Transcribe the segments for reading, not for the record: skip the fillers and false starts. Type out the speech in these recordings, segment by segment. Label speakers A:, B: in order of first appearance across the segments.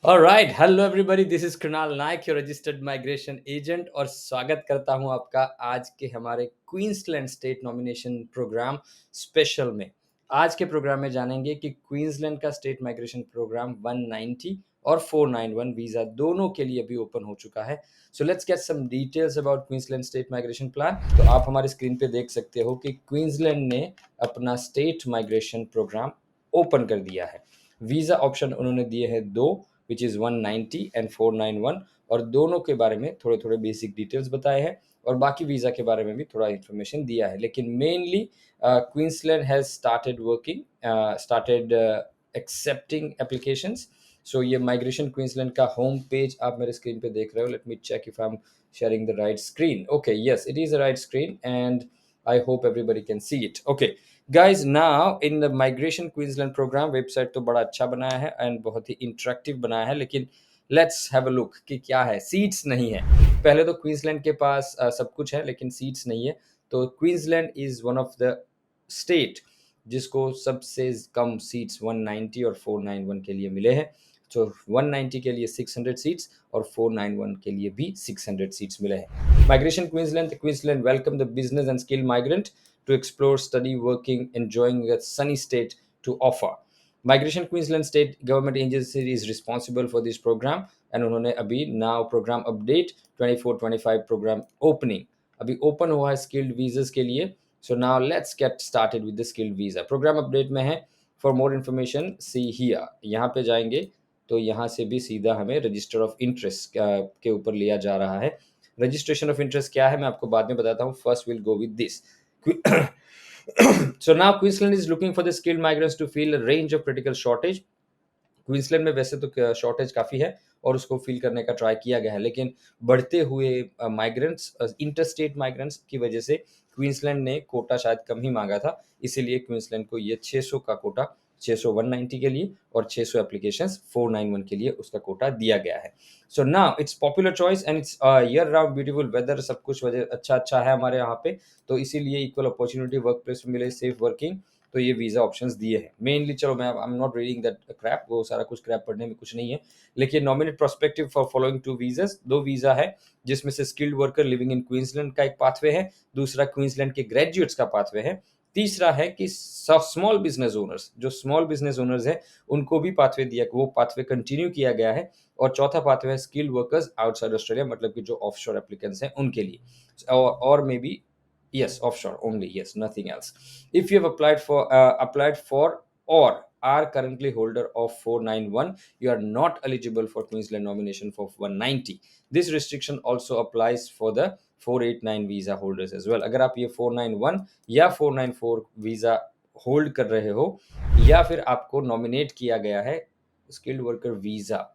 A: Alright, hello everybody, this is Krunal Nayak, your registered migration agent, और स्वागत करता हूं आपका आज के हमारे Queensland state nomination program special में। आज के प्रोग्राम में जानेंगे कि क्वींसलैंड का स्टेट माइग्रेशन प्रोग्राम 190 और 491 वीज़ा दोनों के लिए अभी ओपन हो चुका है। So let's get some details about Queensland state migration plan. तो आप हमारे स्क्रीन पे देख सकते हो कि क्वींसलैंड ने अपना स्टेट माइग्रेशन प्रोग्राम ओपन कर दिया है। वीज़ा ऑप्शन उन्होंने दिए हैं दो, विच इज़ 190 एंड 491, और दोनों के बारे में थोड़े थोड़े बेसिक डिटेल्स बताए हैं और बाकी वीज़ा के बारे में भी थोड़ा इन्फॉर्मेशन दिया है। लेकिन mainly Queensland has started working, started accepting applications. So ये माइग्रेशन क्वींसलैंड का होम पेज आप मेरे स्क्रीन पे देख रहे हो। Let me check if I am sharing the right screen. Okay, yes, it is a right screen, and I hope everybody can see it. Okay, guys, now in the migration Queensland program website तो बड़ा अच्छा बनाया है and बहुत ही interactive बनाया है, लेकिन let's have a look कि क्या है। सीट्स नहीं है। पहले तो क्वींसलैंड के पास सब कुछ है लेकिन सीट्स नहीं है। तो Queensland is one of the state जिसको सबसे कम सीट्स 190 और 491 के लिए मिले हैं। तो 190 के लिए 600 सीट्स और 491 के लिए भी 600 सीट्स मिले हैं। Migration Queensland welcome the business and skill migrant to explore, study, working, enjoying a sunny state to offer. Migration Queensland State Government Agency is responsible for this program, and उन्होंने अभी now program update 24-25 program opening अभी open हुआ है skilled visas के लिए। So now let's get started with the skilled visa. Program update में है। For more information see here, यहाँ पे जाएंगे तो यहाँ से भी सीधा हमें रजिस्टर ऑफ इंटरेस्ट के ऊपर लिया जा रहा है। रजिस्ट्रेशन ऑफ इंटरेस्ट क्या है मैं आपको बाद में बताता हूँ। First will go with this. So now Queensland is looking for the skilled migrants to fill a range of critical shortage. Queensland में वैसे तो शॉर्टेज काफ़ी है और उसको फिल करने का ट्राई किया गया है, लेकिन बढ़ते हुए माइग्रेंट्स, इंटरस्टेट माइग्रेंट्स की वजह से क्वींसलैंड ने कोटा शायद कम ही मांगा था। इसीलिए क्वींसलैंड को ये 600 का कोटा, 600 190 के लिए और 600 एप्लीकेशंस 491 के लिए उसका कोटा दिया गया है। So now it's popular choice and it's year round beautiful weather, सब कुछ वजह अच्छा अच्छा है हमारे यहाँ पे। तो इसीलिए इक्वल अपॉर्चुनिटी वर्क प्लेस में मिले, सेफ वर्किंग, तो ये वीज़ा ऑप्शंस दिए हैं मेनली। चलो मैं I am not reading that Krebs, वो सारा कुछ क्रैप पढ़ने में कुछ नहीं है। लेकिन nominate prospective for following two visas, दो वीज़ा है जिसमें से skilled worker living in Queensland का एक पाथवे है, दूसरा क्वींसलैंड के ग्रेजुएट्स का पाथवे है, तीसरा है कि स्मॉल बिजनेस ओनर्स, जो स्मॉल बिजनेस ओनर्स है उनको भी पाथवे दिया, वो पाथवे कंटिन्यू किया गया है। और चौथा पाथवे है स्किल्ड वर्कर्स आउटसाइड ऑस्ट्रेलिया, मतलब कि जो ऑफशोर एप्लीकेंट्स हैं उनके लिए, और may be yes, offshore only, yes, nothing else. If you have applied for or are currently holder of 491, you are not eligible for Queensland nomination for 190. This restriction also applies for the 489 visa holders as well. अगर आप ये 491 या 494 visa hold कर रहे हो या फिर आपको नॉमिनेट किया गया है स्किल्ड वर्कर वीजा,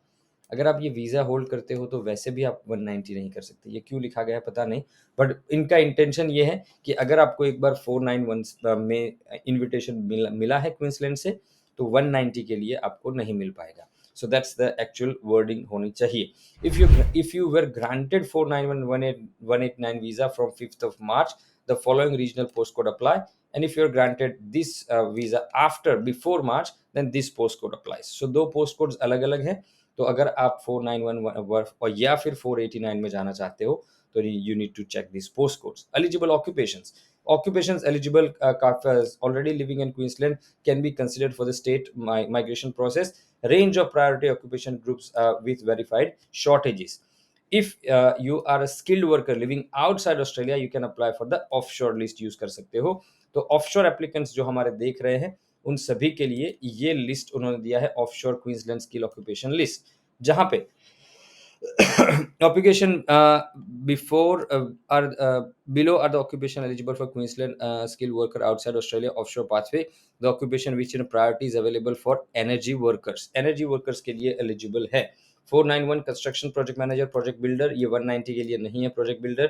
A: अगर आप ये वीज़ा होल्ड करते हो तो वैसे भी आप 190 नहीं कर सकते। ये क्यों लिखा गया है पता नहीं, बट इनका इंटेंशन ये है कि अगर आपको एक बार 491 में इनविटेशन मिला है क्वींसलैंड से, तो 190 के लिए आपको नहीं मिल पाएगा। So that's the actual wording होनी चाहिए। If you were granted 491-189 visa from 5th of March, the following regional postcode apply, and if you're granted this visa after before March, then this postcode applies. So दो postcodes अलग अलग हैं। तो अगर आप 491 और या फिर 489 में जाना चाहते हो तो you need to check this post codes. Eligible occupations eligible already living in Queensland can be considered for the state migration process. Range of priority occupation groups with verified shortages. If you are a skilled worker living outside Australia, you can apply for the offshore list, use कर सकते हो। तो offshore applicants जो हमारे देख रहे हैं उन सभी के लिए ये लिस्ट उन्होंने दिया है, offshore Queensland skill occupation list, जहां पे occupation before are below are the occupation eligible for Queensland skilled worker outside Australia offshore pathway. The occupation which in priority is available for energy workers, energy workers के लिए eligible है। 491 construction project manager, project builder, ये 190 के लिए नहीं है। Project builder,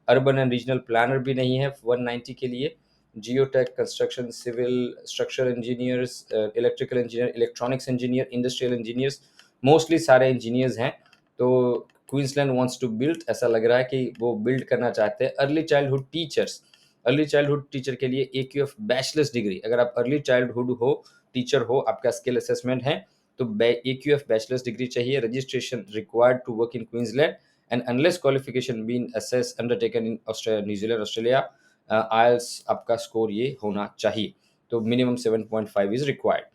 A: urban and regional planner भी नहीं है 190 के लिए। Geotech, construction, civil structure engineers, electrical engineer, electronics engineer, industrial engineers, mostly सारे इंजीनियर्स हैं। तो क्वींसलैंड वांट्स टू बिल्ड, ऐसा लग रहा है कि वो बिल्ड करना चाहते हैं। Early childhood teachers, early childhood teacher के लिए AQF बैचलर्स डिग्री, अगर आप अर्ली चाइल्डहुड हो टीचर हो, आपका स्किल असेसमेंट है तो AQF बैचलर्स डिग्री चाहिए, registration required to work in Queensland and unless qualification been assess undertaken in Australia, New Zealand, Australia, IELTS आपका स्कोर ये होना चाहिए। तो minimum 7.5 is required.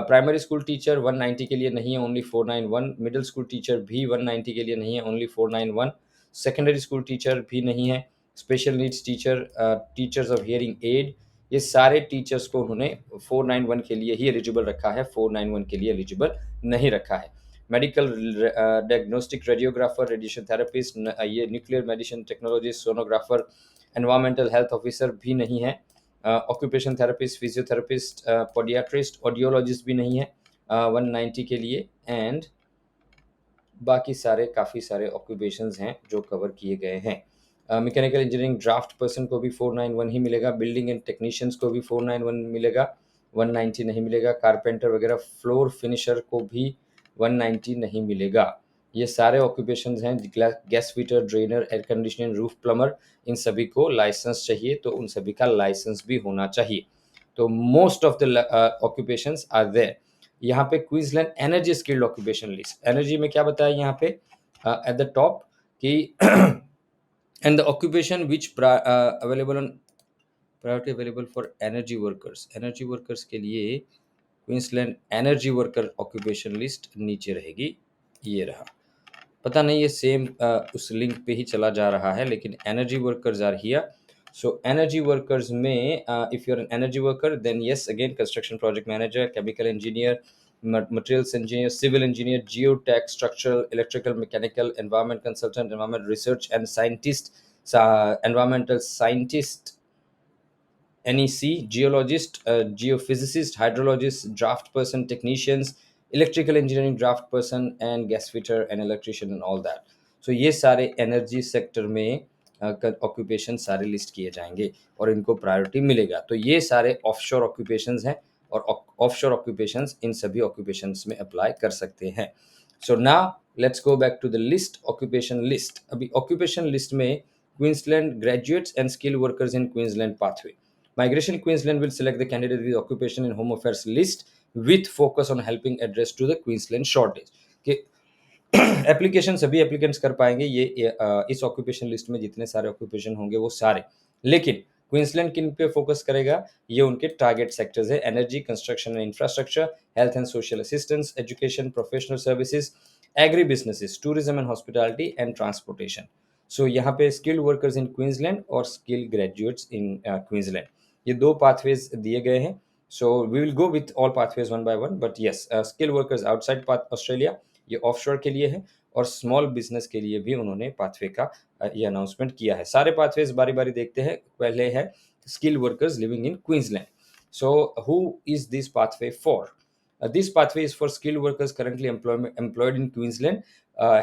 A: Primary school teacher 190 के लिए नहीं है, ओनली 491। मिडिल स्कूल टीचर भी 190 के लिए नहीं है, ओनली 491। सेकेंडरी स्कूल टीचर भी नहीं है। Special needs teacher, teachers of hearing aid, ये सारे टीचर्स को उन्होंने 491 के लिए ही एलिजिबल रखा है, 491 के लिए एलिजिबल नहीं रखा है। Medical diagnostic radiographer, radiation therapist, ये nuclear medicine technologist, sonographer, environmental health officer भी नहीं है। Occupation therapist, physiotherapist, podiatrist, audiologist भी नहीं है 190 के लिए। एंड बाकी सारे काफ़ी सारे ऑक्यूपेशंस हैं जो कवर किए गए हैं। मैकेनिकल इंजीनियरिंग ड्राफ्ट पर्सन को भी 491 ही मिलेगा। बिल्डिंग एंड टेक्नीशियंस को भी 491 मिलेगा, 190 नहीं मिलेगा। कारपेंटर वगैरह, फ्लोर फिनिशर को भी 190 नहीं मिलेगा। ये सारे ऑक्यूपेशंस हैं। Gas fitter, drainer, air conditioning, roof plumber, इन सभी को लाइसेंस चाहिए, तो उन सभी का लाइसेंस भी होना चाहिए। तो most of the occupations are there. यहाँ पे Queensland energy skilled occupation list, energy में क्या बताया यहाँ पे एट द टॉप कि and the occupation which available on priority available for energy workers, energy workers के लिए Queensland energy worker occupation list नीचे रहेगी, ये रहा। पता नहीं ये सेम उस लिंक पे ही चला जा रहा है, लेकिन energy workers are here. So energy workers में if you are an energy worker then yes again construction project manager, chemical engineer, materials engineer, civil engineer, geotech, structural, electrical, mechanical, environment consultant, environment research and scientist, environmental scientist, NEC, geologist, geophysicist, hydrologist, draft person, technicians, electrical engineering draft person, and gas fitter and electrician and all that. So ये सारे energy sector में occupation सारे list किए जाएंगे और इनको priority मिलेगा। तो ये सारे ऑफशोर ऑक्यूपेशंस हैं और ऑफशोर ऑक्यूपेशंस इन सभी ऑक्यूपेशंस में अप्लाई कर सकते हैं। So now let's go back to the list, occupation list. अभी ऑक्यूपेशन लिस्ट में Queensland graduates and skill workers in Queensland pathway. Migration Queensland will select the candidate with occupation and home affairs list with focus on helping address to the Queensland shortage. कि application सभी applicants कर पाएंगे ये इस occupation list में जितने सारे occupation होंगे वो सारे, लेकिन क्वींसलैंड किन पे फोकस करेगा, ये उनके टारगेट सेक्टर्स है। Energy, construction and infrastructure, health and social assistance, education, professional services, agri businesses, tourism and hospitality and transportation. So यहाँ पे स्किल्ड वर्कर्स इन क्वींसलैंड और स्किल ग्रेजुएट्स इन क्वींसलैंड, ये दो पाथवेज दिए गए हैं। So we will go with all pathways one by one, but yes skill workers outside Australia ये offshore के लिए है और स्मॉल बिजनेस के लिए भी उन्होंने पाथवे का ये अनाउंसमेंट किया है। सारे पाथवेज बारी बारी देखते हैं। पहले है skill workers living in Queensland. So who is this pathway for? This pathway is for skilled workers currently employed in Queensland,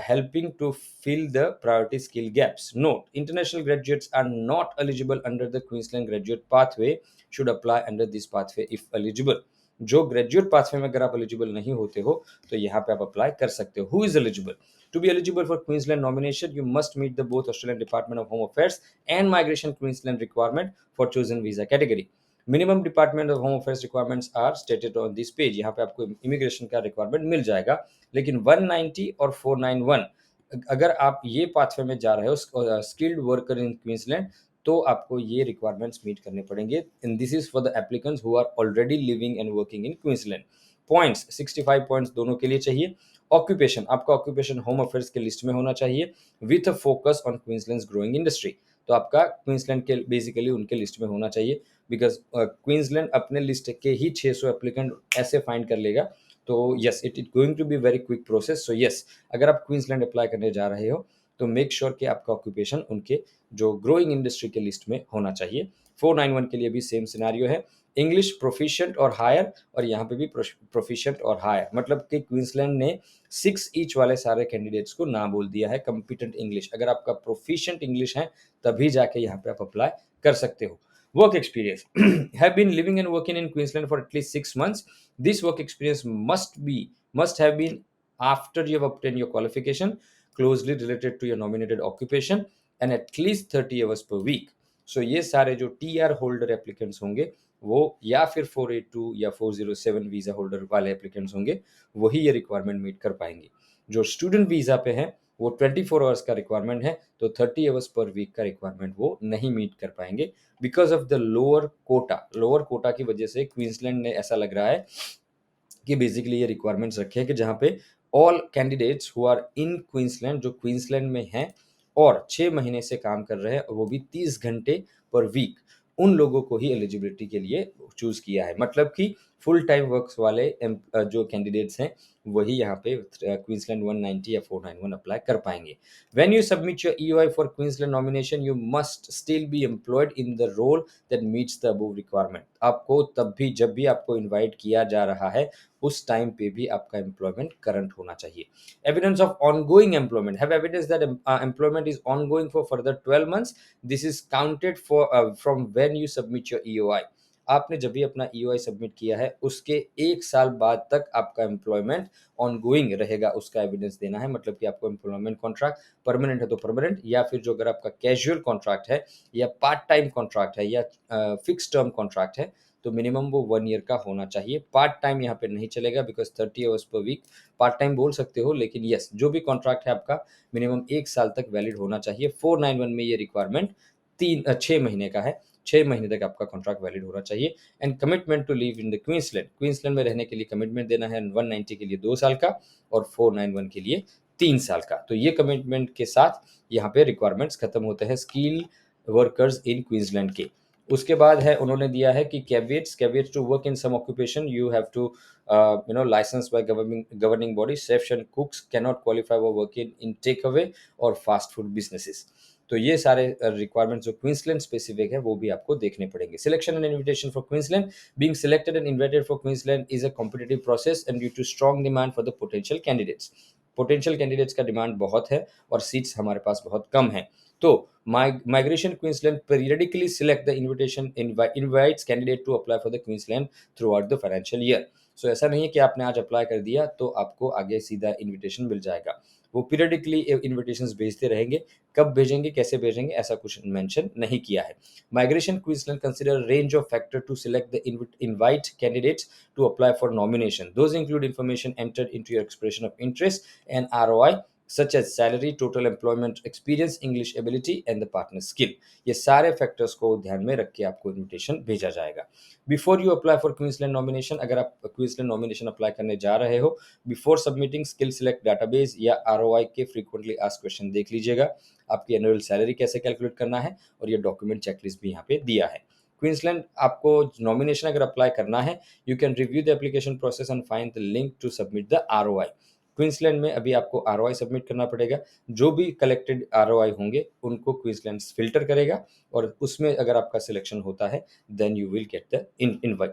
A: helping to fill the priority skill gaps. Note, international graduates are not eligible under the Queensland graduate pathway, should apply under this pathway if eligible. जो graduate pathway में अगर आप eligible नहीं होते हो तो यहाँ पे आप अप्लाई कर सकते हो। Who is eligible? To be eligible for Queensland nomination you must meet the both Australian department of home affairs and migration Queensland requirement for chosen visa category. Minimum department of home affairs requirements are stated on this page. यहाँ पे आपको immigration का requirement मिल जाएगा, लेकिन 190 और 491 अगर आप ये पाथवे में जा रहे हो स्किल्ड वर्कर इन क्वींसलैंड तो आपको ये रिक्वायरमेंट्स मीट करने पड़ेंगे। And this is for the applicants who are already living and working in Queensland. Points 65 points दोनों के लिए चाहिए। ऑक्यूपेशन, आपका ऑक्यूपेशन होम अफेयर्स के लिस्ट में होना चाहिए with a focus on Queensland growing industry. तो आपका क्वींसलैंड के बेसिकली उनके लिस्ट में होना चाहिए, बिकॉज क्वींसलैंड अपने लिस्ट के ही 600 एप्लीकेंट ऐसे फाइंड कर लेगा। तो yes it is going to be very quick process. So yes अगर आप क्वींसलैंड अप्लाई करने जा रहे हो तो मेक श्योर कि आपका ऑक्यूपेशन उनके जो ग्रोइंग इंडस्ट्री के लिस्ट में होना चाहिए। 491 के लिए भी सेम सिनेरियो है। इंग्लिश प्रोफिशिएंट और हायर, और यहाँ पे भी प्रोफिशिएंट और हायर, मतलब कि क्वींसलैंड ने 6 ईच वाले सारे कैंडिडेट्स को ना बोल दिया है कॉम्पिटेंट इंग्लिश। अगर आपका प्रोफिशिएंट इंग्लिश है तभी जाके यहाँ पे आप अप्लाई कर सकते हो। Work experience. Have been living and working in Queensland for at least 6 months. This work experience must have been after you have obtained your qualification, closely related to your nominated occupation, and at least 30 hours per week. So ये सारे जो TR holder applicants होंगे वो या फिर 482 या 407 visa holder वाले applicants होंगे, वही ये रिक्वायरमेंट मीट कर पाएंगे। जो स्टूडेंट वीज़ा पे हैं, वो 24 आवर्स का रिक्वायरमेंट है, तो 30 आवर्स पर वीक का रिक्वायरमेंट वो नहीं मीट कर पाएंगे because of the lower quota की वजह से क्वींसलैंड ने ऐसा लग रहा है कि बेसिकली ये रिक्वायरमेंट्स रखे हैं कि जहाँ पे all candidates who are in Queensland, जो क्वींसलैंड में हैं और 6 महीने से काम कर रहे हैं, और वो भी 30 घंटे पर वीक, उन लोगों को ही एलिजिबिलिटी के लिए चूज किया है। मतलब कि फुल टाइम वर्क्स वाले जो कैंडिडेट्स हैं, वही यहाँ पे क्वींसलैंड 190 या 491 अप्लाई कर पाएंगे। When you submit your EOI for Queensland nomination, you must still be employed in the role that meets the above requirement. आपको तब भी, जब भी आपको इनवाइट किया जा रहा है, उस टाइम पे भी आपका एम्प्लॉयमेंट करंट होना चाहिए। Evidence of ongoing employment, have evidence that employment is ongoing for further 12 months, this is counted for from when you submit your EOI. आपने जब भी अपना ईओआई सबमिट किया है, उसके 1 साल बाद तक आपका एम्प्लॉयमेंट ऑनगोइंग रहेगा, उसका एविडेंस देना है। मतलब कि आपको एम्प्लॉयमेंट कॉन्ट्रैक्ट परमानेंट है तो परमानेंट, या फिर जो अगर आपका कैजुअल कॉन्ट्रैक्ट है या पार्ट टाइम कॉन्ट्रैक्ट है या फिक्स टर्म कॉन्ट्रैक्ट है, तो मिनिमम वो 1 ईयर का होना चाहिए। पार्ट टाइम यहाँ पे नहीं चलेगा because 30 hours per week part time बोल सकते हो, लेकिन यस, जो भी कॉन्ट्रैक्ट है आपका मिनिमम 1 साल तक वैलिड होना चाहिए। 491 में ये रिक्वायरमेंट 6 महीने का है, 6 महीने तक आपका कॉन्ट्रैक्ट वैलिड होना चाहिए। And commitment to live in the Queensland में रहने के लिए कमिटमेंट देना है 190 के लिए 2 साल का और 491 के लिए 3 साल का। तो ये कमिटमेंट के साथ यहाँ पे रिक्वायरमेंट्स खत्म होते हैं स्किल वर्कर्स इन क्वींसलैंड के। उसके बाद है, उन्होंने दिया है कि caveats to work in some occupation, you have to license by governing body, chefs and cooks can not qualify for working in take away और फास्ट फूड बिजनेसेस। तो ये सारे रिक्वायरमेंट्स जो क्वींसलैंड स्पेसिफिक है, वो भी आपको देखने पड़ेंगे। Selection and invitation for Queensland, being selected and invited for Queensland is a competitive process and due to strong demand for the potential candidates का डिमांड बहुत है और सीट्स हमारे पास बहुत कम है। तो migration Queensland periodically select the invitation invites candidate to apply for the Queensland throughout the financial year। सो ऐसा नहीं है कि आपने आज अप्लाई कर दिया तो आपको आगे सीधा इनविटेशन मिल जाएगा। वो पीरियडिकली इन्विटेशंस भेजते रहेंगे, कब भेजेंगे, कैसे भेजेंगे, ऐसा कुछ मेंशन नहीं किया है। Migration Queensland consider range of factor to select the invite candidates to apply for nomination. Those include information entered into your expression of interest and ROI such as salary, total employment experience, English ability and the partner skill। ये सारे factors को ध्यान में रख के आपको invitation भेजा जाएगा। Before you apply for Queensland nomination, अगर आप क्वींसलैंड नॉमिनेशन अप्लाई करने जा रहे हो, before submitting skill select database या आरओआई के फ्रीक्वेंटली आस्क्ड क्वेश्चन देख लीजिएगा। आपकी एनुअल सैलरी कैसे कैलकुलेट करना है, और ये डॉक्यूमेंट चेकलिस्ट भी यहाँ पे दिया है। क्वींसलैंड आपको नॉमिनेशन अगर अप्लाई करना है, you can review the application process and find the link to submit the ROI. Queensland में अभी आपको आरओआई सबमिट करना पड़ेगा। जो भी कलेक्टेड आरओआई होंगे उनको क्वींसलैंड फिल्टर करेगा, और उसमें अगर आपका सिलेक्शन होता है, then you will get the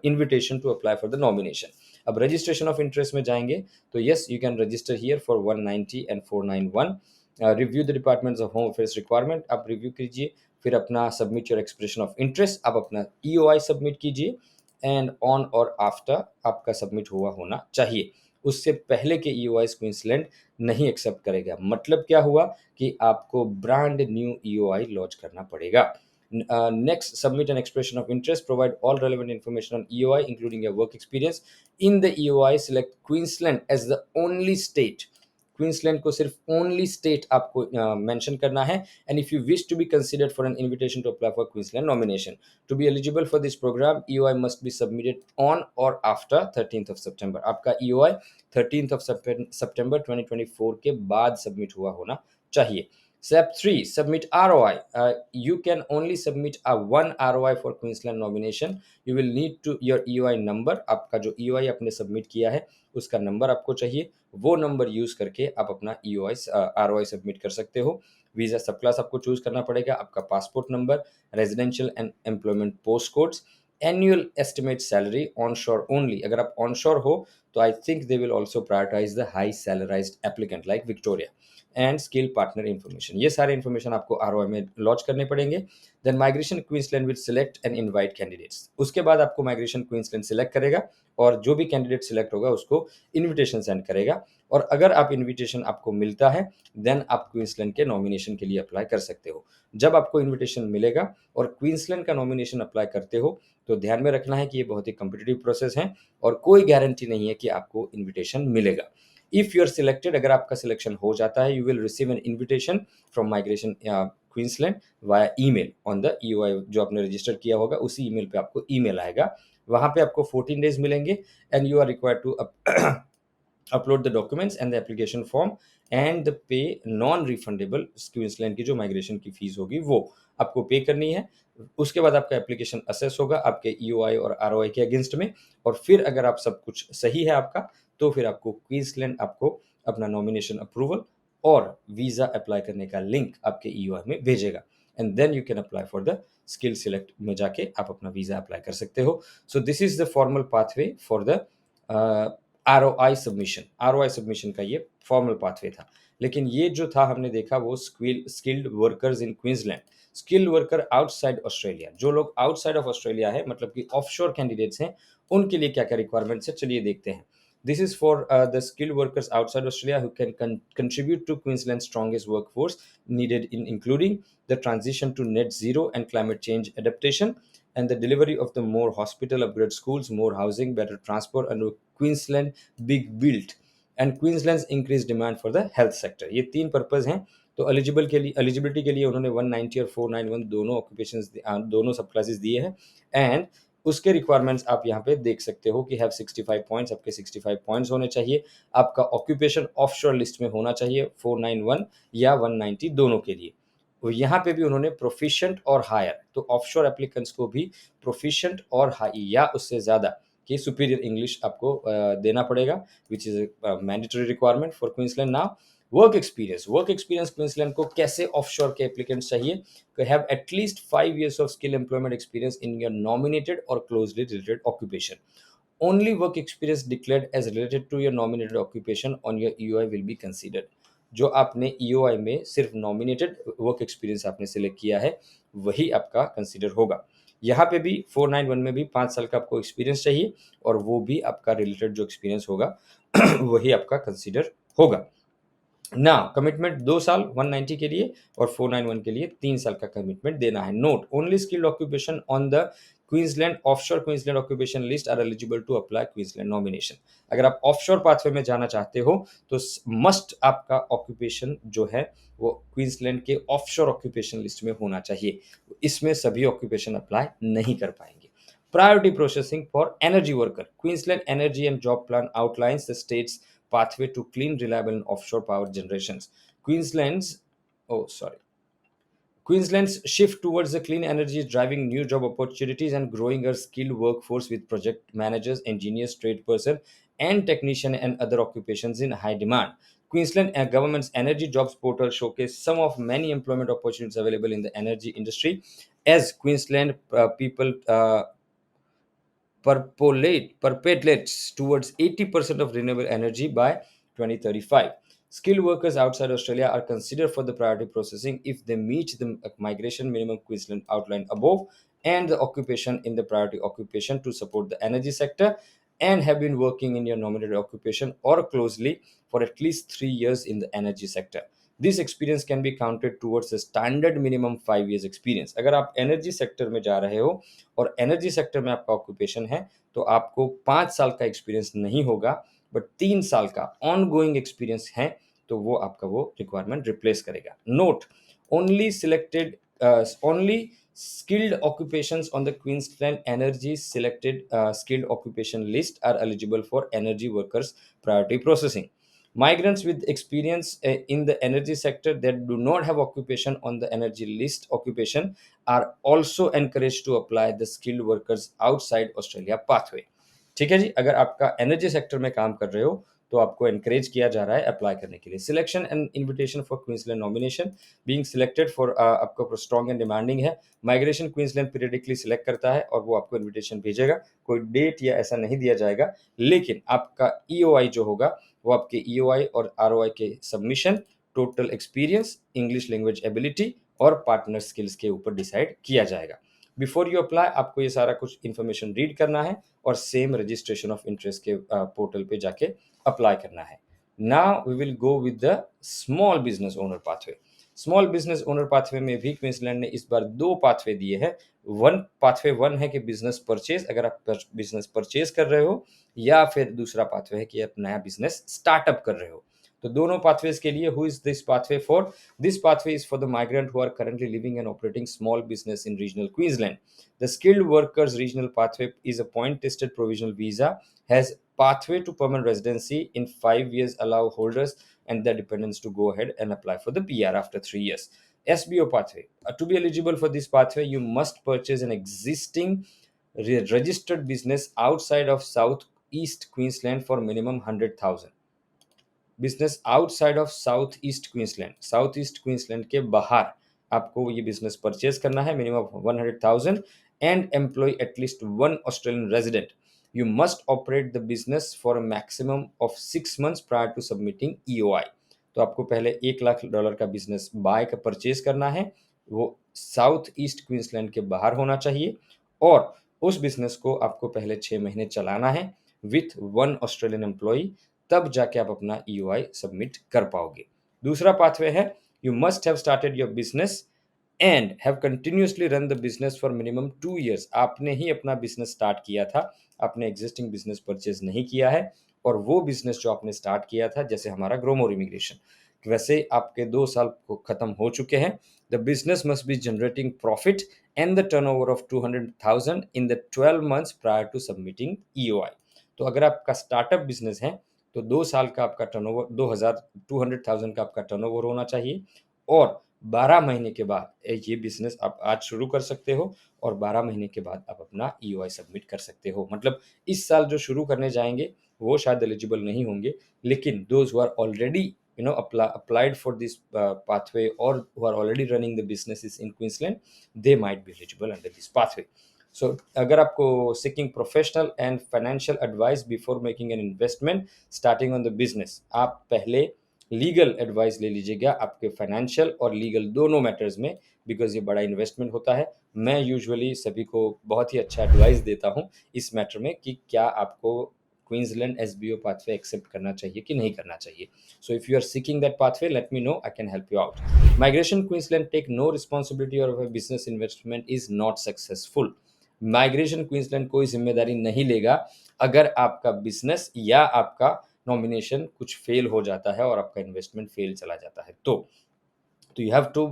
A: invitation to apply for the nomination. अब रजिस्ट्रेशन ऑफ इंटरेस्ट में जाएंगे, तो yes, you can register here for 190 and 491। Review the departments of home affairs requirement, आप रिव्यू कीजिए, फिर अपना submit your expression of interest, आप अपना ईओआई सबमिट कीजिए, एंड ऑन और आफ्टर आपका सबमिट हुआ होना चाहिए। उससे पहले के ईओआईस क्वींसलैंड नहीं एक्सेप्ट करेगा। मतलब क्या हुआ कि आपको ब्रांड न्यू ईओआई लॉन्च करना पड़ेगा। Next, submit an expression of interest, provide all relevant information on EOI including your work experience। In the EOI, select Queensland as the only state। Queensland को सिर्फ ओनली स्टेट आपको mention करना है। And if you wish to be considered for an invitation to apply for Queensland nomination, to be eligible for this program, EOI must be submitted on और after 13th of September। आपका EOI 13th of September 2024 के बाद submit हुआ होना चाहिए। Step 3, submit ROI। You can only submit a one ROI for Queensland nomination। You will need to your EOI number। आपका जो EOI आपने सबमिट किया है, उसका नंबर आपको चाहिए। वो नंबर यूज करके आप अपना EOI ROI सबमिट कर सकते हो। वीजा सब क्लास आपको चूज करना पड़ेगा। आपका passport number, residential and employment post codes, annual estimate salary, onshore only. अगर आप ऑनशोर हो तो I think they will also prioritise the high salarised applicant like Victoria and skill partner information. ये सारे इन्फॉर्मेशन आपको आरओआई में launch करने पड़ेंगे। Then migration Queensland will select and invite candidates. उसके बाद आपको माइग्रेशन क्वींसलैंड सिलेक्ट करेगा और जो भी कैंडिडेट सिलेक्ट होगा उसको इन्विटेशन सेंड करेगा। और अगर आप इन्विटेशन आपको मिलता है देन आप क्वींसलैंड के नॉमिनेशन के लिए अप्लाई कर सकते हो। जब आपको इन्विटेशन मिलेगा और क्वींसलैंड का नॉमिनेशन अप्लाई करते हो तो ध्यान में रखना है कि ये बहुत ही कॉम्पिटिटिव प्रोसेस है और कोई गारंटी नहीं है कि आपको इन्विटेशन मिलेगा। इफ यू आर सिलेक्टेड, अगर आपका सिलेक्शन हो जाता है, you will receive an invitation from migration Queensland via email on the EOI जो आपने रजिस्टर किया होगा उसी ईमेल पे आपको ईमेल आएगा। वहां पे आपको 14 डेज मिलेंगे and you are required to upload the documents and the application form and the pay non refundable Queensland की जो माइग्रेशन की फीस होगी वो आपको पे करनी है। उसके बाद आपका एप्लीकेशन असेस होगा आपके ईओआई और आरओआई के अगेंस्ट में, और फिर अगर आप सब कुछ सही है आपका तो फिर आपको क्वींसलैंड आपको अपना नॉमिनेशन अप्रूवल और वीजा अप्लाई करने का लिंक आपके ईओआई में भेजेगा and then you can apply for the skill select में जाके आप अपना वीजा अप्लाई कर सकते हो। So this is the formal pathway for the ROI submission. ROI submission का ये फॉर्मल पाथवे था। लेकिन ये जो था हमने देखा वो skilled workers in Queensland, skilled worker outside Australia, जो लोग आउटसाइड ऑफ ऑस्ट्रेलिया है मतलब कि ऑफशोर कैंडिडेट्स हैं, उनके लिए क्या क्या रिक्वायरमेंट्स है चलिए देखते हैं। This is for the skilled workers outside Australia who can contribute to Queensland's strongest workforce needed in including the transition to net zero and climate change adaptation and the delivery of the more hospital upgrade schools, more housing, better transport and Queensland big build and Queensland's increased demand for the health sector। ये तीन purpose हैं। तो eligibility के लिए उन्होंने 190 और 491 दोनों occupations दोनों सब क्लासेस दिए हैं एंड उसके रिक्वायरमेंट्स आप यहाँ पे देख सकते हो कि हैव 65 पॉइंट्स, आपके 65 पॉइंट्स होने चाहिए, आपका ऑक्यूपेशन ऑफशोर लिस्ट में होना चाहिए 491 या 190 दोनों के लिए। तो यहाँ पे भी उन्होंने प्रोफिशिएंट और हायर, तो ऑफशोर एप्लीकेंट्स को भी प्रोफिशिएंट और हाई या उससे ज़्यादा की सुपीरियर इंग्लिश आपको देना पड़ेगा which is mandatory requirement for Queensland now. Work experience Queensland को कैसे ऑफशोर के एप्लीकेंट्स चाहिए, have at least 5 years of skill employment experience in your nominated or closely related occupation. Only work experience declared as related to your nominated occupation on your EOI will be considered। जो आपने EOI में सिर्फ nominated work experience आपने select किया है वही आपका consider होगा। यहाँ पे भी 491 में भी 5 साल का आपको एक्सपीरियंस चाहिए और वो भी आपका रिलेटेड जो एक्सपीरियंस होगा वही आपका कंसिडर होगा ना। कमिटमेंट 2 साल 190 के लिए और 491 के लिए 3 साल का कमिटमेंट देना है। Note, only skilled occupation on the Queensland offshore Queensland occupation list are eligible to apply Queensland nomination. अगर आप ऑफशोर पाथवे में जाना चाहते हो तो मस्ट आपका ऑक्यूपेशन जो है वो क्वींसलैंड के ऑफशोर ऑक्यूपेशन लिस्ट में होना चाहिए। इसमें सभी ऑक्यूपेशन अप्लाई नहीं कर पाएंगे। Priority processing for energy worker. Queensland Energy and Job Plan outlines the state's pathway to clean, reliable, and offshore power generations. Oh, sorry. Queensland's shift towards the clean energy is driving new job opportunities and growing a skilled workforce with project managers, engineers, tradesperson, and technician and other occupations in high demand. Queensland government's energy jobs portal showcased some of many employment opportunities available in the energy industry as Queensland people perpetuates towards 80% of renewable energy by 2035. Skilled workers outside Australia are considered for the priority processing if they meet the migration minimum Queensland outlined above and the occupation in the priority occupation to support the energy sector and have been working in your nominated occupation or closely for at least 3 years in the energy sector. This experience can be counted towards the standard minimum 5 years experience। अगर आप energy sector में जा रहे हो और energy sector में आपका occupation है तो आपको 5 साल का एक्सपीरियंस नहीं होगा बट 3 साल का ऑन गोइंग एक्सपीरियंस है तो वो आपका वो रिक्वायरमेंट रिप्लेस करेगा। Note, only skilled occupations on the Queensland Energy selected skilled occupation list are eligible for energy workers priority processing। Migrants with experience in the energy sector that do not have occupation on the energy list occupation are also encouraged to apply the skilled workers outside Australia pathway। ठीक है जी, अगर आपका energy sector में काम कर रहे हो तो आपको एनकरेज किया जा रहा है अप्लाई करने के लिए। Selection and invitation for Queensland nomination being selected for आपका स्ट्रॉन्ग एंड डिमांडिंग है। माइग्रेशन क्वींसलैंड पीरियडिकली सिलेक्ट करता है और वो आपको इन्विटेशन भेजेगा, कोई डेट या ऐसा नहीं दिया जाएगा, लेकिन आपका ईओआई जो होगा वो आपके ईओआई और आरओआई के submission, total experience, English language ability और पार्टनर स्किल्स के ऊपर डिसाइड किया जाएगा। बिफोर यू अप्लाई आपको ये सारा कुछ इन्फॉर्मेशन रीड करना है और सेम रजिस्ट्रेशन ऑफ इंटरेस्ट के पोर्टल पे जाके अप्लाई करना है। Now we will go with the small business owner pathway. Small business owner pathway में भी क्वींसलैंड ने इस बार दो पाथवे दिए हैं। पाथवे वन है कि बिजनेस परचेज, अगर आप बिजनेस परचेज कर रहे हो, या फिर दूसरा पाथवे है कि आप नया बिजनेस स्टार्टअप कर रहे हो। तो दोनों पाथवेज के लिए who is this pathway for? This pathway is for the migrant who are currently living and operating small business in regional Queensland. The skilled workers regional pathway is a point tested provisional visa, has pathway to permanent residency in 5 years, allow holders and their dependents to go ahead and apply for the PR after 3 years. SBO pathway. To be eligible for this pathway, you must purchase an existing registered business outside of Southeast Queensland for minimum 100,000. Business outside of south east Queensland के बाहर आपको ये business purchase करना है, minimum 100,000 and employ at least one Australian resident. You must operate the business for a maximum of 6 months prior to submitting EOI. तो आपको पहले $1 लाख का बिजनेस बाय का परचेज करना है, वो साउथ ईस्ट क्वींसलैंड के बाहर होना चाहिए, और उस बिजनेस को आपको पहले 6 महीने चलाना है विथ वन ऑस्ट्रेलियन एम्प्लॉय, तब जाके आप अपना ईओआई सबमिट कर पाओगे। दूसरा पाथवे है, you must have started your business and have continuously run the business for minimum 2 years। आपने ही अपना बिजनेस स्टार्ट किया था, आपने एग्जिस्टिंग बिजनेस परचेज नहीं किया है, और वो बिजनेस जो आपने स्टार्ट किया था, जैसे हमारा ग्रोमोर इमिग्रेशन, वैसे आपके 2 साल खत्म हो चुके हैं। The business must be generating profit and the turnover of 200,000 in the 12 months prior to submitting EOI. तो अगर आपका स्टार्टअप बिजनेस है तो 2 साल का आपका टर्नओवर 200,000 का आपका टर्नओवर होना चाहिए, और 12 महीने के बाद ये बिजनेस आप आज शुरू कर सकते हो, और 12 महीने के बाद आप अपना ईओआई सबमिट कर सकते हो। मतलब इस साल जो शुरू करने जाएंगे वो शायद एलिजिबल नहीं होंगे, लेकिन those who are already applied for this pathway or who are already running the businesses in Queensland, they might be eligible under this pathway. सो अगर आपको seeking professional and financial advice before making an investment starting on the business, आप पहले legal advice ले लीजिएगा आपके financial और legal दोनों matters में, बिकॉज ये बड़ा इन्वेस्टमेंट होता है। मैं यूजुअली सभी को बहुत ही अच्छा एडवाइस देता हूँ इस मैटर में कि क्या आपको क्वींसलैंड एसबीओ पाथवे एक्सेप्ट करना चाहिए कि नहीं करना चाहिए। So if you are seeking that pathway, let me know, I can help you out. Migration Queensland take no responsibility और business investment is not successful. Migration Queensland कोई जिम्मेदारी नहीं लेगा अगर आपका बिजनेस या आपका नॉमिनेशन कुछ फेल हो जाता है और आपका इन्वेस्टमेंट फेल चला जाता है। तो you have to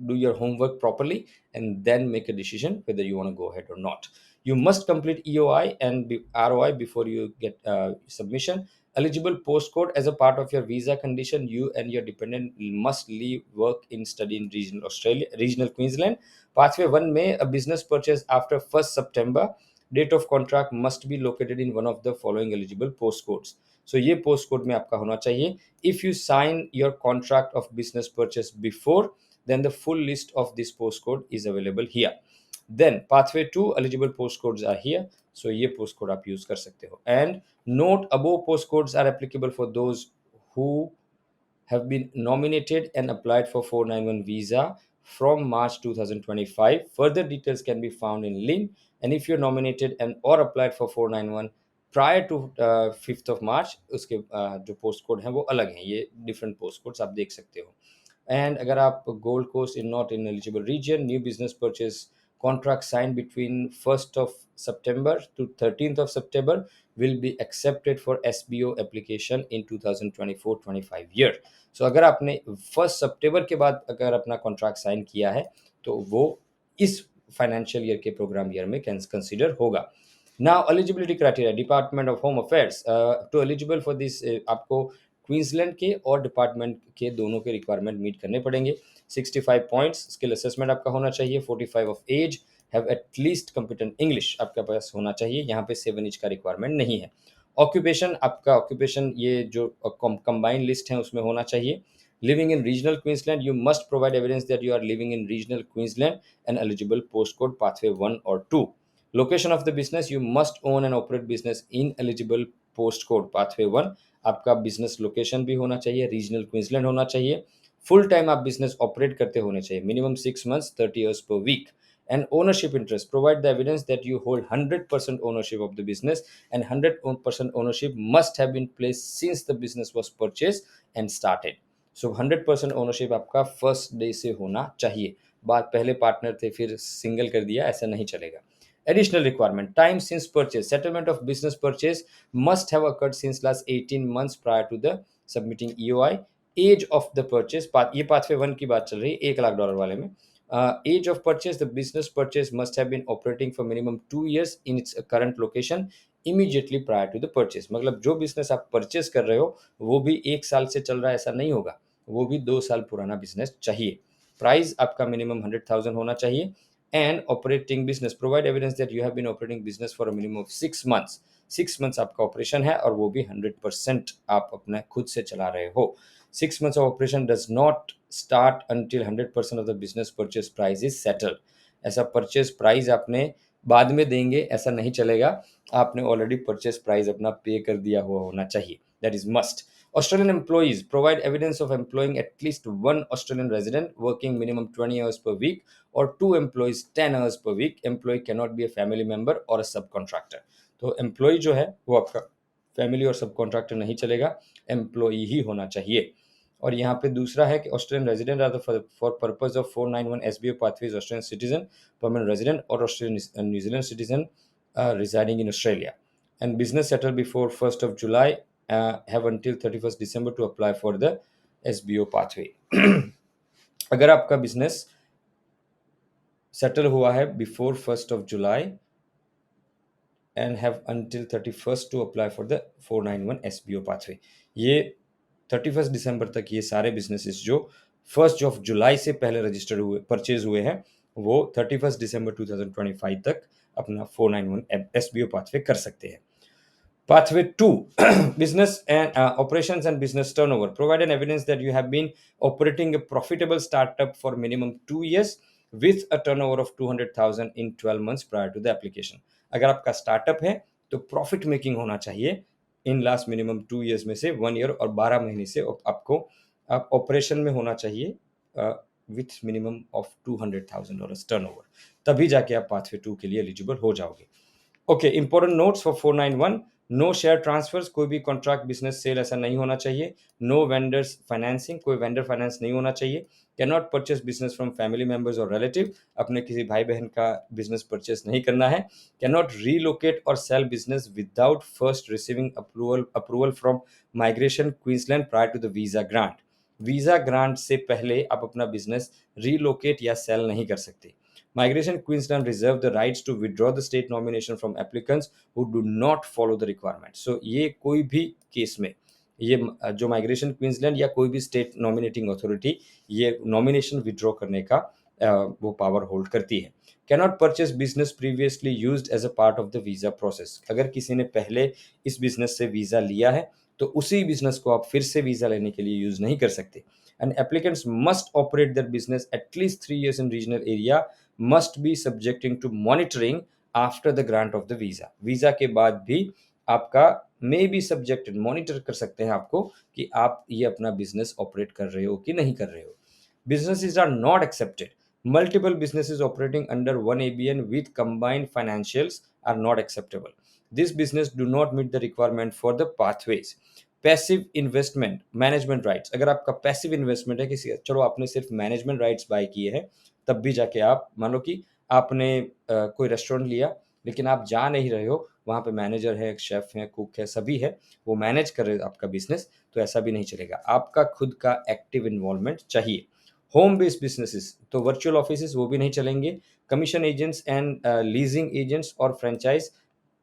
A: do your homework properly and then make a decision whether you want to go ahead or not. You must complete EOI and ROI before you get submission. Eligible postcode as a part of your visa condition, you and your dependent must leave work in study in regional Queensland. Pathway 1 may a business purchase after 1st September. Date of contract must be located in one of the following eligible postcodes. So ये post code में आपका होना चाहिए। If you sign your contract of business purchase before, then the full list of this postcode is available here. Then pathway 2 eligible postcodes are here. So ये postcode आप use कर सकते हो। And note above postcodes are applicable for those who have been nominated and applied for 491 visa from March 2025. Further details can be found in link. And if you're nominated and or applied for 491 prior to 5th of March, उसके जो post code हैं वो अलग हैं, ये different post codes आप देख सकते हो। एंड अगर आप Gold Coast in not in eligible region, new business purchase contract signed between 1st of September to 13th of September will be accepted for SBO application in 2024-25 year. So अगर आपने 1st September के बाद अगर अपना contract sign किया है तो वो इस फाइनेंशियल ईयर के प्रोग्राम ईयर में कंसिडर होगा। Now eligibility criteria, Department of Home Affairs, to eligible for this आपको क्वींसलैंड के और डिपार्टमेंट के दोनों के रिक्वायरमेंट मीट करने पड़ेंगे। 65 पॉइंट्स स्किल असेसमेंट आपका होना चाहिए। 45 of age, have at least competent English आपके पास होना चाहिए। यहाँ पे 7 इंच का रिक्वायरमेंट नहीं है। ऑक्यूपेशन, आपका ऑक्यूपेशन ये जो कंबाइंड लिस्ट है उसमें होना चाहिए। Living in regional Queensland, you must provide evidence that you are living in regional Queensland and eligible post code pathway 1 or 2। Location of the business, you must own and operate business in eligible post code pathway 1। आपका business location भी होना चाहिए, regional Queensland होना चाहिए। Full time आप business operate करते होने चाहिए, minimum 6 months 30 years per week। And ownership interest, provide the evidence that you hold 100% ownership of the business, and 100% ownership must have been placed since the business was purchased and started। So 100% ownership आपका first day से होना चाहिए। बात पहले partner थे फिर single कर दिया, ऐसा नहीं चलेगा। Additional requirement, time since purchase, settlement of business purchase must have occurred since last 18 months prior to the submitting EOI। Age of the purchase, ये पाथवे 1 की बात चल रही है, $1 लाख वाले में। Age of purchase, the business purchase must have been operating for minimum 2 years in its current location immediately prior to the purchase। मतलब जो बिजनेस आप परचेस कर रहे हो वो भी 1 साल से चल रहा है ऐसा नहीं होगा, वो भी 2 साल पुराना बिजनेस चाहिए। प्राइस आपका मिनिमम 100,000 होना चाहिए। And operating business, provide evidence that you have been operating business for a minimum of 6 months। 6 months आपका ऑपरेशन है और वो भी 100% आप अपना खुद से चला रहे हो। 6 months of operation does not start until 100% of the business purchase price is settled। ऐसा परचेज प्राइस आपने बाद में देंगे ऐसा नहीं चलेगा, आपने ऑलरेडी परचेज प्राइस अपना पे कर दिया हुआ होना चाहिए, that is must. Australian employees, provide evidence of employing at least one Australian resident working minimum 20 hours per week or two employees 10 hours per week। Employee cannot be a family member or a subcontractor। तो employ जो है वो आपका family और सब contractor नहीं चलेगा, employee ही होना चाहिए। और यहाँ पे दूसरा है कि Australian resident are for purpose of 491 SBO pathways Australian citizen, permanent resident और Australian New Zealand citizen residing in Australia and business settled before 1st of July have until 31st December to apply for the SBO pathway। अगर आपका business settle हुआ है before 1st of July and have until 31st to apply for the 491 SBO pathway। ये 31 दिसंबर तक ये सारे businesses जो 1 जुलाई से पहले रजिस्टर्ड हुए परचेज हुए हैं वो 31 दिसंबर 2025 तक अपना 491 SBO पाथवे कर सकते हैं। Pathway 2, business and operations and business turnover, provide an evidence that you have been operating a profitable startup for minimum 2 years with a turnover of 200,000 in 12 months prior to the application। अगर आपका startup है तो profit making होना चाहिए in last minimum 2 years में से 1 year और 12 महीने से आपको आप ऑपरेशन में होना चाहिए विथ मिनिमम ऑफ $200,000 टर्नओवर, तभी जाके आप पाथवे 2 के लिए एलिजिबल हो जाओगे। Okay, important notes for 491, no share transfers, कोई भी कॉन्ट्रैक्ट बिजनेस सेल ऐसा नहीं होना चाहिए। नो वेंडर्स फाइनेंसिंग, कोई वेंडर फाइनेंस नहीं होना चाहिए। Can not purchase business from family members or relative, अपने किसी भाई बहन का बिजनेस परचेस नहीं करना है। Can not relocate or sell business without first receiving approval from migration Queensland prior to the visa grant. Visa grant से पहले आप अपना बिजनेस रीलोकेट या सेल नहीं कर सकते। Migration Queensland reserve the rights to withdraw the state nomination from applicants who do not follow the requirements। So ये कोई भी केस में ये जो माइग्रेशन क्वींसलैंड या कोई भी स्टेट नॉमिनेटिंग अथॉरिटी ये नॉमिनेशन विड्रॉ करने का वो पावर होल्ड करती है। Cannot purchase business previously used as a part of the visa process, अगर किसी ने पहले इस बिजनेस से वीजा लिया है तो उसी बिजनेस को आप फिर से वीजा लेने के लिए यूज नहीं कर सकते। And applicants must operate their business at least 3 years in regional area, must be subjecting to monitoring after the grant of the visa। Visa के बाद भी आपका मे बी सब्जेक्टेड, मॉनिटर कर सकते हैं आपको कि आप ये अपना बिजनेस ऑपरेट कर रहे हो कि नहीं कर रहे हो। Businesses are not accepted, multiple businesses operating under one ABN with combined financials are not acceptable। This business do not meet the requirement for the pathways। Passive investment management rights, अगर आपका पैसिव इन्वेस्टमेंट है किसी, चलो आपने सिर्फ management rights bye किए हैं तब भी जाके आप मान लो कि आपने कोई रेस्टोरेंट लिया लेकिन आप जा नहीं रहे हो, वहाँ पे मैनेजर है, शेफ है, कुक है, सभी है, वो मैनेज कर रहे हैं आपका बिजनेस, तो ऐसा भी नहीं चलेगा, आपका खुद का एक्टिव इन्वॉल्वमेंट चाहिए। होम बेस्ड बिजनेसेस तो वर्चुअल ऑफिसेस वो भी नहीं चलेंगे। Commission agents and leasing agents और franchise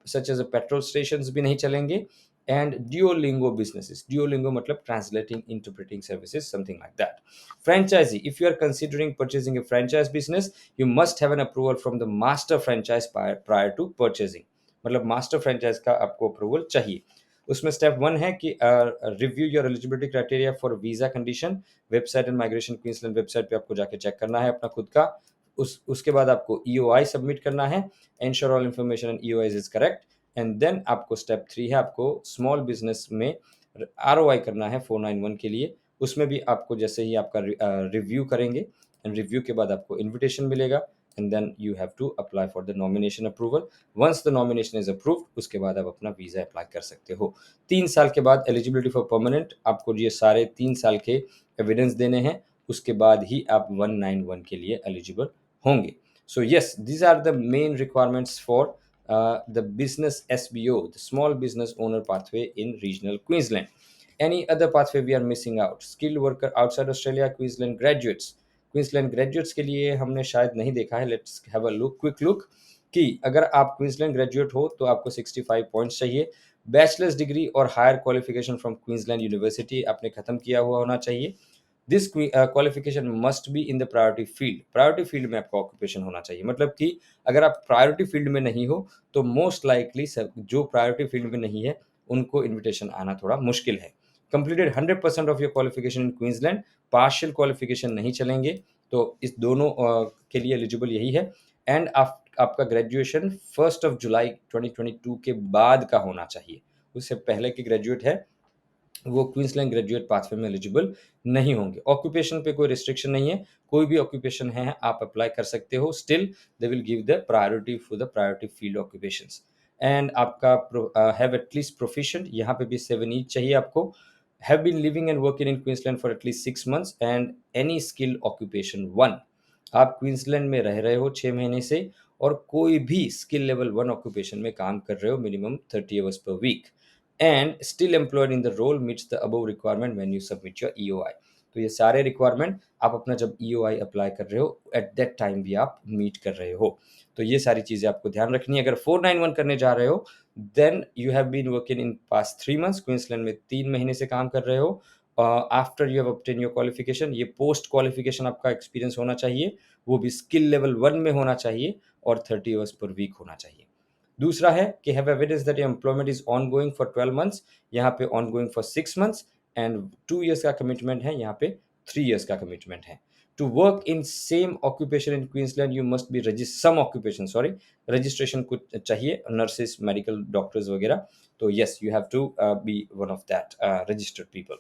A: such as petrol station भी नहीं चलेंगे। एंड Duolingo businesses, Duolingo मतलब translating interpreting services, something like that। Franchisee, if you are considering purchasing a franchise business you must have an approval from the master franchise prior to purchasing। मतलब master franchise का आपको approval चाहिए। उसमें step 1 है कि review your eligibility criteria for visa condition. Website and migration Queensland website पे आपको जाके चेक करना है अपना खुद का। उसके बाद आपको ईओआई सबमिट करना है, ensure all information and EOIs is correct, and then आपको स्टेप 3 है, आपको स्मॉल बिजनेस में आरओआई करना है 491 के लिए। उसमें भी आपको जैसे ही आपका रिव्यू करेंगे, एंड रिव्यू के बाद आपको इन्विटेशन मिलेगा, and then you have to apply for the nomination approval. Once the nomination is approved, उसके बाद आप अपना वीज़ा अप्लाई कर सकते हो। 3 साल के बाद एलिजिबिलिटी फॉर परमानेंट, आपको ये सारे 3 साल के एविडेंस देने हैं, उसके बाद ही आप 191 के लिए एलिजिबल होंगे। So yes, these are the main requirements for the business SBO, the small business owner pathway in regional Queensland. Any other pathway we are missing out? Skilled worker outside Australia, Queensland graduates. Queensland graduates के लिए हमने शायद नहीं देखा है। Let's have a look, quick look कि अगर आप Queensland graduate हो तो आपको 65 पॉइंट्स चाहिए। Bachelors degree or higher qualification from Queensland university आपने खत्म किया हुआ होना चाहिए। This qualification must be in the priority field. Priority field में आपका ऑक्यूपेशन होना चाहिए, मतलब कि अगर आप प्रायोरिटी फील्ड में नहीं हो तो मोस्ट लाइकली सब जो प्रायोरिटी फील्ड में नहीं है उनको इन्विटेशन आना थोड़ा मुश्किल है। Completed 100% of your qualification in Queensland, partial qualification नहीं चलेंगे, तो इस दोनों के लिए एलिजिबल यही है। एंड आपका ग्रेजुएशन 1 जुलाई 2022 के बाद का होना चाहिए। उससे पहले के ग्रेजुएट है वो क्वींसलैंड ग्रेजुएट पाथवे में एलिजिबल नहीं होंगे। ऑक्यूपेशन पे कोई रिस्ट्रिक्शन नहीं है, कोई भी ऑक्यूपेशन है आप अप्लाई कर सकते हो। Still they will give the priority for the priority field occupations. And आपका हैव एटलीस्ट प्रोफिशिएंट, यहाँ पे भी 7 ईच चाहिए आपको। Have been living and working in Queensland for at least 6 months and any skill occupation 1। आप क्वींसलैंड में रह रहे हो 6 महीने से और कोई भी स्किल लेवल 1 ऑक्यूपेशन में काम कर रहे हो minimum 30 hours per week and still employed in the role meets the above requirement when you submit your EOI. तो ये सारे रिक्वायरमेंट आप अपना जब ईओआई अप्लाई कर रहे हो एट दैट टाइम भी आप मीट कर रहे हो। तो ये सारी चीज़ें आपको ध्यान रखनी है। अगर 491 करने जा रहे हो then you have been working in past 3 months, Queensland में 3 महीने से काम कर रहे हो। After you have obtain your qualification, ये पोस्ट क्वालिफिकेशन आपका एक्सपीरियंस होना चाहिए, वो भी स्किल लेवल 1 में होना चाहिए और 30 आवर्स पर वीक होना चाहिए। दूसरा है कि have evidence that your employment is ongoing for 12 months, यहाँ पे ongoing for 6 months and 2 years का कमिटमेंट है, यहाँ पे 3 years का कमिटमेंट है। To work in same occupation in Queensland you must be some occupation, sorry, registration कुछ चाहिए, नर्सेस, मेडिकल, डॉक्टर्स वगैरह। तो yes, you have to be one of that registered people.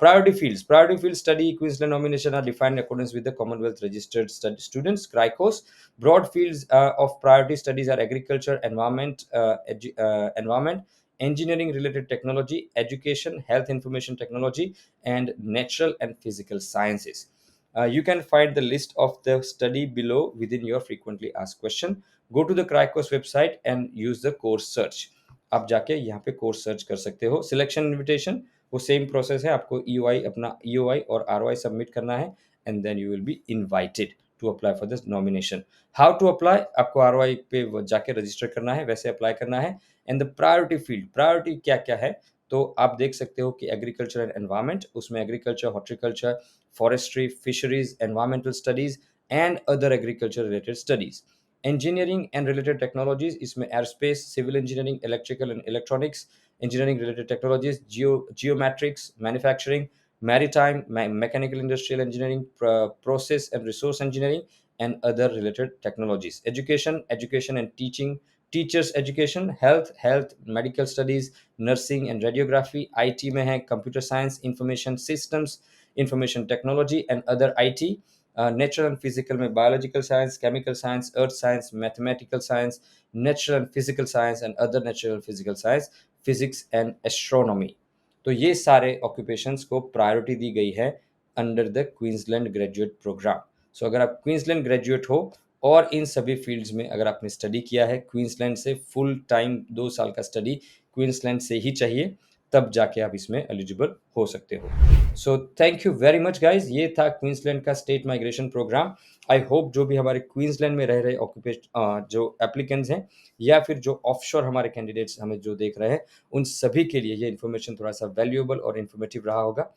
A: Priority field study Queensland nomination are defined in accordance with the Commonwealth Registered Students (CRICOS). Broad fields of priority studies are agriculture, environment, engineering related technology, education, health information technology, and natural and physical sciences. You can find the list of the study below within your frequently asked question. Go to the CRICOS website and use the course search. आप जाके यहाँ पे course search कर सकते हो। Selection invitation वो same process है, आपको ईओआई अपना ईओआई और आरओआई सबमिट करना है and then you will be invited to apply for this nomination. How to apply, आपको आरओआई पे जाके रजिस्टर करना है, वैसे अप्लाई करना है। And the priority field, priority क्या क्या है, तो आप देख सकते हो कि एग्रीकल्चर एंड एनवायरमेंट, उसमें agriculture, horticulture, forestry, fisheries, environmental studies and other agriculture related studies. Engineering and related technologies, इसमें airspace, civil engineering, electrical and electronics, engineering related technologies, geometrics, manufacturing, maritime, mechanical industrial engineering, process and resource engineering, and other related technologies. Education and teaching, teachers education, health, medical studies, nursing and radiography, IT में है computer science, information systems, information technology and other IT. Natural and physical में biological science, chemical science, earth science, mathematical science, natural and physical science and other natural and physical science, physics and astronomy. तो ये सारे occupations को priority दी गई है under the Queensland graduate program. So अगर आप क्वींसलैंड ग्रेजुएट हो और इन सभी फील्ड्स में अगर आपने स्टडी किया है क्वींसलैंड से, फुल टाइम 2 साल का स्टडी क्वींसलैंड से ही चाहिए, तब जाके आप इसमें एलिजिबल हो सकते हो। So thank you very much guys, ये था क्वींसलैंड का state migration program. I hope जो भी हमारे क्वींसलैंड में रह रहे ऑक्यूपेशन जो एप्लीकेंट्स हैं या फिर जो ऑफशोर हमारे कैंडिडेट्स हमें जो देख रहे हैं, उन सभी के लिए ये इन्फॉर्मेशन थोड़ा सा वैल्यूएबल और इन्फॉर्मेटिव रहा होगा।